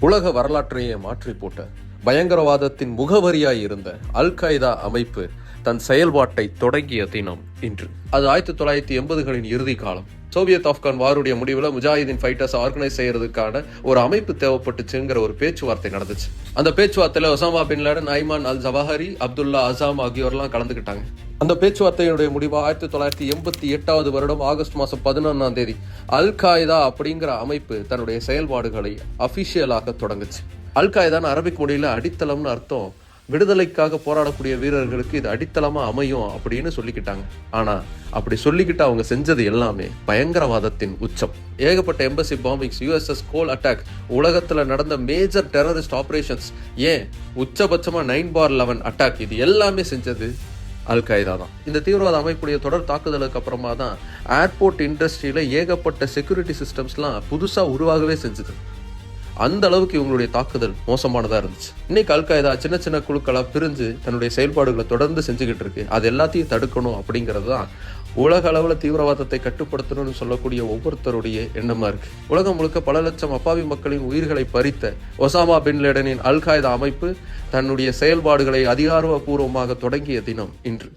உலக வரலாற்றையே மாற்றி போட்ட பயங்கரவாதத்தின் முகவரியாய் இருந்த அல் qaeda அமைப்பு தன் செயல்பாட்டை தொடங்கிய தினம் இன்று. அது 1980களின் இறுதி காலம். சோவியத் ஆப்கான் வாருடைய முடிவில் முஜாஹிதீன் ஃபைட்டர்ஸ் ஆர்கனைஸ் செய்யறதுக்கான ஒரு அமைப்பு தேவைப்பட்டுச்சுங்கிற ஒரு பேச்சுவார்த்தை நடந்துச்சு. அந்த பேச்சுவார்த்தையில ஒசாமா பின் லேடன், ஐமான் அல் ஜவாஹரி, அப்துல்லா அசாம் ஆகியோர்லாம் கலந்துக்கிட்டாங்க. அந்த பேச்சுவார்த்தையினுடைய முடிவா 1988 வருடம் ஆகஸ்ட் மாதம் 11 அல் qaeda அப்படிங்கிற அமைப்பு தன்னுடைய செயல்பாடுகளை அபிஷியலாக தொடங்குச்சு. அல் qaedaன்னு அரபிக் மொழியில அடித்தளம்னு அர்த்தம். விடுதலைக்காக போராடக்கூடிய வீரர்களுக்கு இது அடித்தளமா அமையும் அப்படின்னு சொல்லிக்கிட்டாங்க. ஆனா அப்படி சொல்லிக்கிட்டு அவங்க செஞ்சது எல்லாமே பயங்கரவாதத்தின் உச்சம். ஏகப்பட்ட எம்பசி பாம்பிங்ஸ், USS கோல் அட்டாக், உலகத்துல நடந்த மேஜர் டெரரிஸ்ட் ஆபரேஷன்ஸ், ஏன் உச்சபட்சமா 9/11 அட்டாக், இது எல்லாமே செஞ்சது அல் qaeda தான். இந்த தீவிரவாத அமைப்புடைய தொடர் தாக்குதலுக்கு அப்புறமா தான் ஏர்போர்ட் இண்டஸ்ட்ரியில ஏகப்பட்ட செக்யூரிட்டி சிஸ்டம்ஸ்லாம் புதுசா உருவாகவே செஞ்சது. அந்த அளவுக்கு இவங்களுடைய தாக்குதல் மோசமானதா இருந்துச்சு. இன்னைக்கு அல் qaeda சின்ன சின்ன குழுக்களா பிரிஞ்சு தன்னுடைய செயல்பாடுகளை தொடர்ந்து செஞ்சுக்கிட்டு இருக்கு. அது எல்லாத்தையும் தடுக்கணும் அப்படிங்கிறது தான் உலக அளவுல தீவிரவாதத்தை கட்டுப்படுத்தணும்னு சொல்லக்கூடிய ஒவ்வொருத்தருடைய எண்ணமா இருக்கு. உலகம் முழுக்க பல லட்சம் அப்பாவி மக்களின் உயிர்களை பறித்த ஒசாமா பின் லேடனின் அல் qaeda அமைப்பு தன்னுடைய செயல்பாடுகளை அதிகாரப்பூர்வமாக தொடங்கிய தினம் இன்று.